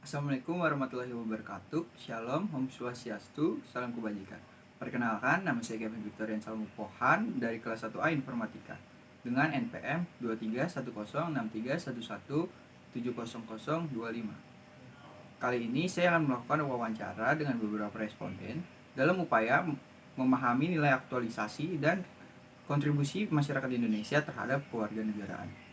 Assalamualaikum warahmatullahi wabarakatuh. Shalom, Om Swastiastu, salam kebajikan. Perkenalkan, nama saya Kevin Victorian Salmupohan dari kelas 1A Informatika dengan NPM 23106311700025. Kali ini saya akan melakukan wawancara dengan beberapa responden dalam upaya memahami nilai aktualisasi dan kontribusi masyarakat Indonesia terhadap kewarganegaraan.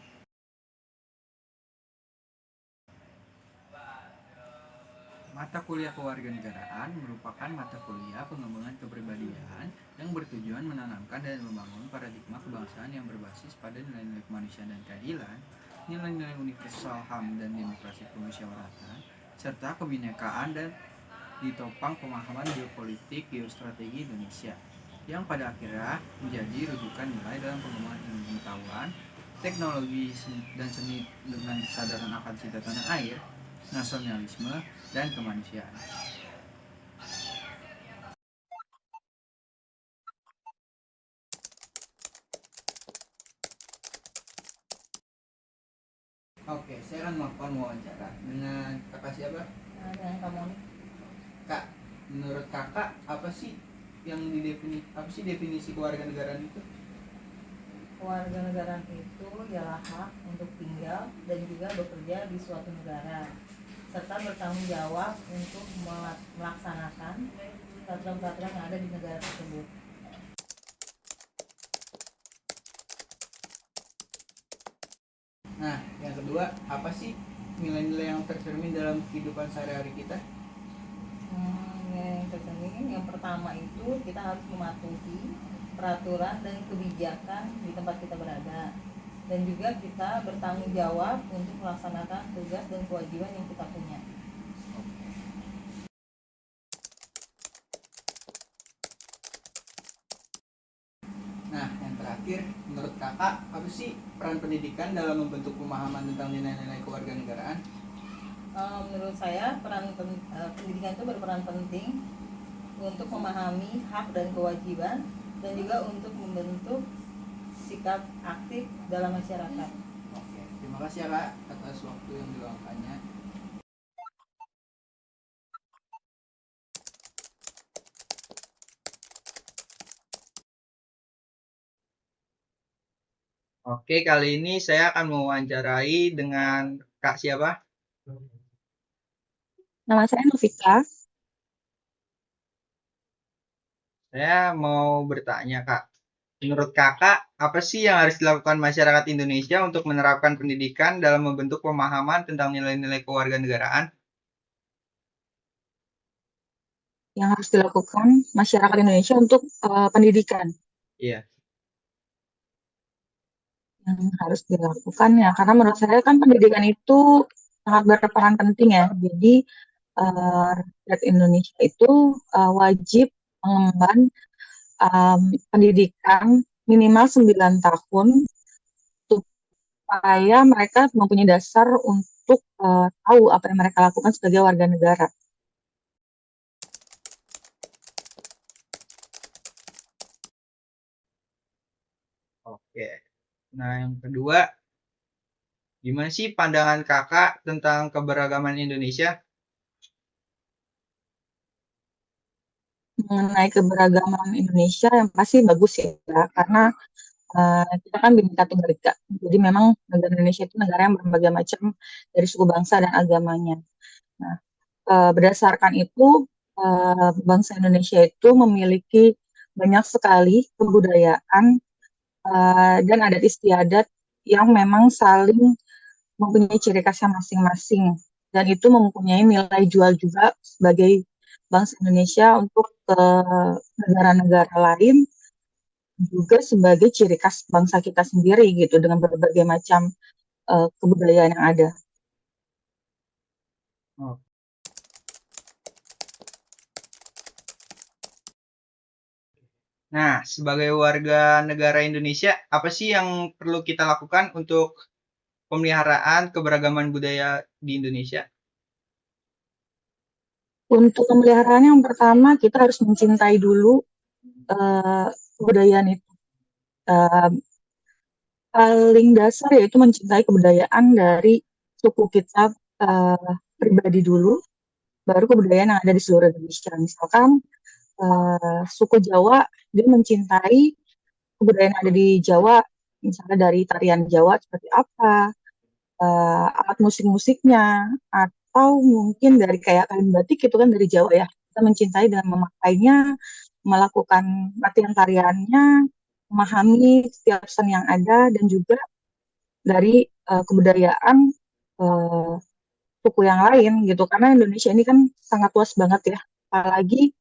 Mata kuliah kewarganegaraan merupakan mata kuliah pengembangan kepribadian yang bertujuan menanamkan dan membangun paradigma kebangsaan yang berbasis pada nilai-nilai kemanusiaan dan keadilan, nilai-nilai universal HAM dan demokrasi kemusyawaratan, serta kebinekaan dan ditopang pemahaman geopolitik geostrategi Indonesia yang pada akhirnya menjadi rujukan nilai dalam pengembangan ilmu pengetahuan, teknologi dan seni dengan kesadaran akan cinta tanah air, nasionalisme, dan kemanusiaan. Oke, saya akan melakukan wawancara dengan kakak siapa? Dengan kamu. Kak, menurut kakak apa sih definisi kewarganegaraan itu? Kewarganegaraan itu ialah hak untuk tinggal dan juga bekerja di suatu negara, serta bertanggung jawab untuk melaksanakan peraturan-peraturan yang ada di negara tersebut. Nah, yang kedua, apa sih nilai-nilai yang tercermin dalam kehidupan sehari-hari kita? Yang tercermin, yang pertama itu kita harus mematuhi peraturan dan kebijakan di tempat kita berada, dan juga kita bertanggung jawab untuk melaksanakan tugas dan kewajiban yang kita punya. Nah, yang terakhir, menurut kakak, apa sih peran pendidikan dalam membentuk pemahaman tentang nilai-nilai kewarganegaraan? Menurut saya pendidikan itu berperan penting untuk memahami hak dan kewajiban dan juga untuk membentuk sikap aktif dalam masyarakat. Oke, terima kasih ya Kak atas waktu yang diluangkannya. Oke, kali ini saya akan mewawancarai dengan Kak siapa? Nama saya Novika. Saya mau bertanya Kak, menurut Kakak apa sih yang harus dilakukan masyarakat Indonesia untuk menerapkan pendidikan dalam membentuk pemahaman tentang nilai-nilai kewarganegaraan? Yang harus dilakukan masyarakat Indonesia untuk pendidikan. Iya. Yang harus dilakukan ya, karena menurut saya kan pendidikan itu sangat berperan penting ya. Jadi rakyat Indonesia itu wajib mengemban pendidikan minimal 9 tahun supaya mereka mempunyai dasar untuk tahu apa yang mereka lakukan sebagai warga negara. Oke. Nah, yang kedua, gimana sih pandangan Kakak tentang keberagaman Indonesia? Mengenai keberagaman Indonesia yang pasti bagus ya, karena kita kan Bhinneka Tunggal Ika. Jadi memang negara Indonesia itu negara yang berbagai macam dari suku bangsa dan agamanya. Nah, berdasarkan itu bangsa Indonesia itu memiliki banyak sekali kebudayaan dan adat istiadat yang memang saling mempunyai ciri khasnya masing-masing, dan itu mempunyai nilai jual juga sebagai bangsa Indonesia untuk negara-negara lain, juga sebagai ciri khas bangsa kita sendiri gitu, dengan berbagai macam kebudayaan yang ada. Oh. Nah, sebagai warga negara Indonesia, apa sih yang perlu kita lakukan untuk pemeliharaan keberagaman budaya di Indonesia? Untuk pemeliharaan yang pertama, kita harus mencintai dulu kebudayaan itu. Paling dasar yaitu mencintai kebudayaan dari suku kita pribadi dulu, baru kebudayaan yang ada di seluruh Indonesia. Misalkan suku Jawa, dia mencintai kebudayaan yang ada di Jawa, misalnya dari tarian Jawa seperti apa, alat musik-musiknya, atau mungkin dari kayak kain batik itu kan dari Jawa ya. Kita mencintai dan memakainya, melakukan latihan tariannya, memahami setiap seni yang ada, dan juga dari kebudayaan uh, suku yang lain gitu. Karena Indonesia ini kan sangat luas banget ya. Apalagi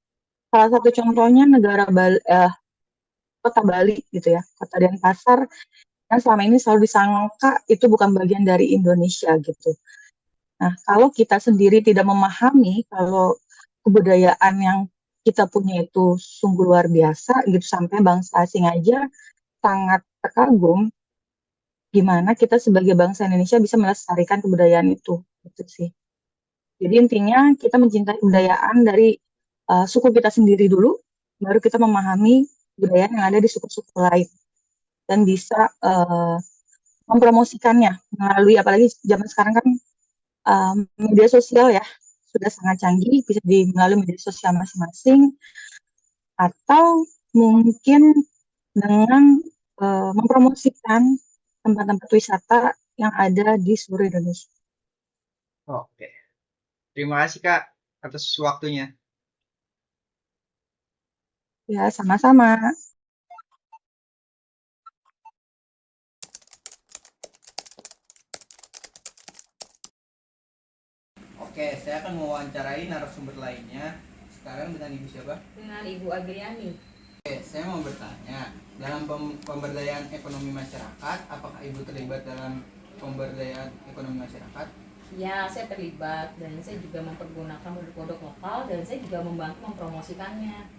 salah satu contohnya negara Bali, kota Bali gitu ya, kota Denpasar yang selama ini selalu disangka itu bukan bagian dari Indonesia gitu. Nah, kalau kita sendiri tidak memahami kalau kebudayaan yang kita punya itu sungguh luar biasa gitu, sampai bangsa asing aja sangat terkagum, gimana kita sebagai bangsa Indonesia bisa melestarikan kebudayaan itu gitu sih. Jadi intinya kita mencintai kebudayaan dari suku kita sendiri dulu, baru kita memahami kebudayaan yang ada di suku-suku lain dan bisa mempromosikannya melalui, apalagi zaman sekarang kan media sosial ya sudah sangat canggih, bisa melalui media sosial masing-masing, atau mungkin dengan mempromosikan tempat-tempat wisata yang ada di seluruh Indonesia. Oke. Terima kasih Kak atas waktunya. Ya, sama-sama. Oke, saya akan mewawancarai narasumber lainnya. Sekarang dengan Ibu siapa? Dengan Ibu Agriani. Oke, saya mau bertanya, dalam pemberdayaan ekonomi masyarakat, apakah Ibu terlibat dalam pemberdayaan ekonomi masyarakat? Ya, saya terlibat dan saya juga mempergunakan produk-produk lokal dan saya juga membantu mempromosikannya.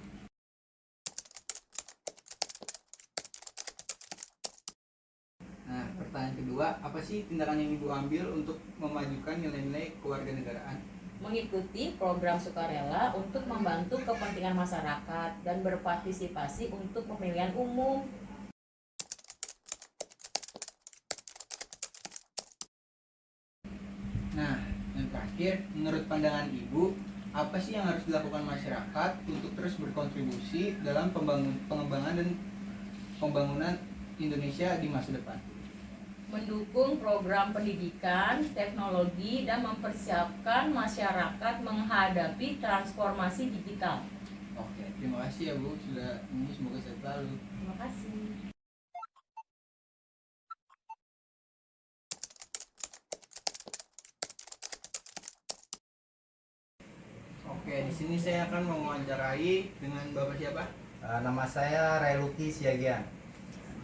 Nah, pertanyaan kedua, apa sih tindakan yang Ibu ambil untuk memajukan nilai-nilai kewarganegaraan? Mengikuti program sukarela untuk membantu kepentingan masyarakat dan berpartisipasi untuk pemilihan umum. Nah, yang terakhir, menurut pandangan Ibu, apa sih yang harus dilakukan masyarakat untuk terus berkontribusi dalam pengembangan dan pembangunan Indonesia di masa depan? Mendukung program pendidikan, teknologi, dan mempersiapkan masyarakat menghadapi transformasi digital. Oke, terima kasih ya Bu sudah ini, semoga sehat selalu. Terima kasih. Oke, di sini saya akan mewawancarai dengan Bapak siapa? Nama saya Reluki Siagian.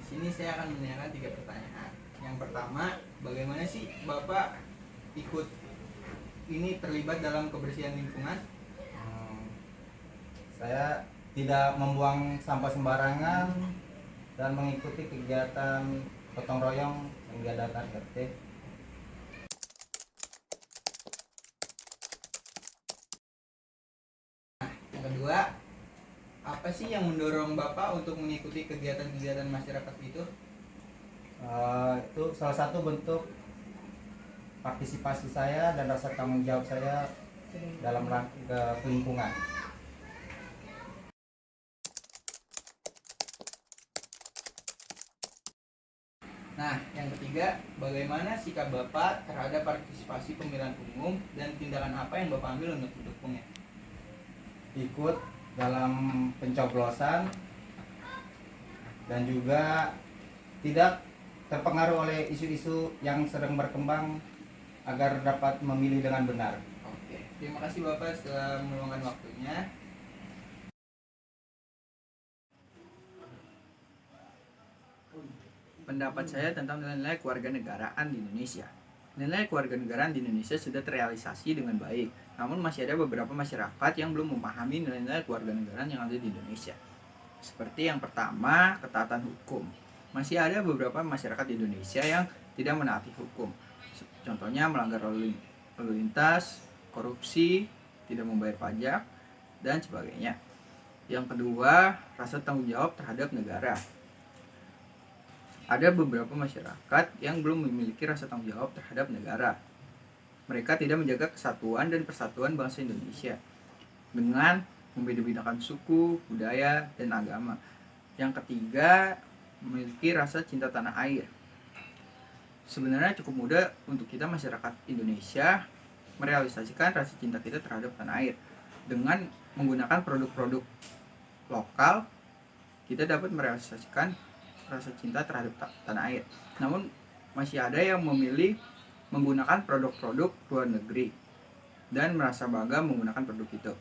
Di sini saya akan menanyakan 3 pertanyaan. Yang pertama, bagaimana sih Bapak ikut ini terlibat dalam kebersihan lingkungan? Saya tidak membuang sampah sembarangan dan mengikuti kegiatan gotong royong yang diadakan RT. Yang kedua, apa sih yang mendorong Bapak untuk mengikuti kegiatan-kegiatan masyarakat itu? Itu salah satu bentuk partisipasi saya dan rasa tanggung jawab saya dalam lingkungan. Nah, yang ketiga, bagaimana sikap Bapak terhadap partisipasi pemilihan umum dan tindakan apa yang Bapak ambil untuk mendukungnya? Ikut dalam pencoblosan dan juga tidak terpengaruh oleh isu-isu yang sedang berkembang agar dapat memilih dengan benar. Oke, terima kasih Bapak telah meluangkan waktunya. Pendapat saya tentang nilai-nilai kewarganegaraan di Indonesia. Nilai kewarganegaraan di Indonesia sudah terrealisasi dengan baik, namun masih ada beberapa masyarakat yang belum memahami nilai-nilai kewarganegaraan yang ada di Indonesia. Seperti yang pertama, ketaatan hukum. Masih ada beberapa masyarakat di Indonesia yang tidak menaati hukum. Contohnya melanggar lalu lintas, korupsi, tidak membayar pajak, dan sebagainya. Yang kedua, rasa tanggung jawab terhadap negara. Ada beberapa masyarakat yang belum memiliki rasa tanggung jawab terhadap negara. Mereka tidak menjaga kesatuan dan persatuan bangsa Indonesia dengan membeda-bedakan suku, budaya, dan agama. Yang ketiga, memiliki rasa cinta tanah air. Sebenarnya cukup mudah untuk kita masyarakat Indonesia merealisasikan rasa cinta kita terhadap tanah air. Dengan menggunakan produk-produk lokal, kita dapat merealisasikan rasa cinta terhadap tanah air. Namun masih ada yang memilih menggunakan produk-produk luar negeri dan merasa bangga menggunakan produk itu.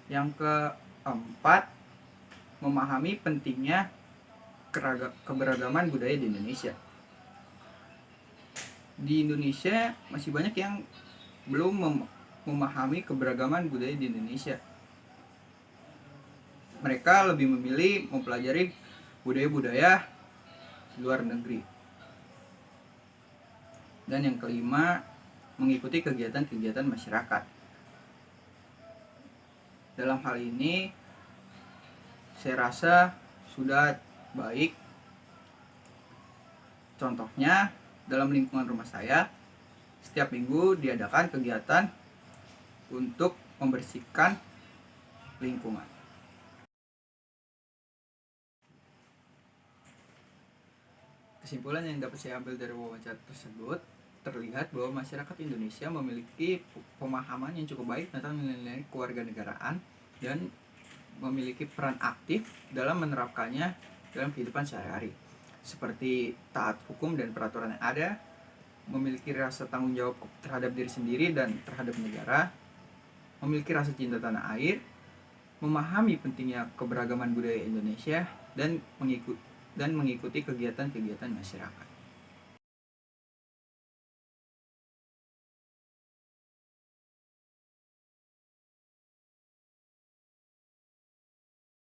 Yang keempat, memahami pentingnya keberagaman budaya di Indonesia. Di Indonesia masih banyak yang belum memahami keberagaman budaya di Indonesia. Mereka lebih memilih mempelajari budaya-budaya luar negeri. Dan yang kelima, mengikuti kegiatan-kegiatan masyarakat. Dalam hal ini, saya rasa sudah baik. Contohnya, dalam lingkungan rumah saya, setiap minggu diadakan kegiatan untuk membersihkan lingkungan. Kesimpulan yang dapat saya ambil dari wawancara tersebut, terlihat bahwa masyarakat Indonesia memiliki pemahaman yang cukup baik tentang nilai-nilai kewarganegaraan dan memiliki peran aktif dalam menerapkannya dalam kehidupan sehari-hari, seperti taat hukum dan peraturan yang ada, memiliki rasa tanggung jawab terhadap diri sendiri dan terhadap negara, memiliki rasa cinta tanah air, memahami pentingnya keberagaman budaya Indonesia, dan mengikuti kegiatan-kegiatan masyarakat.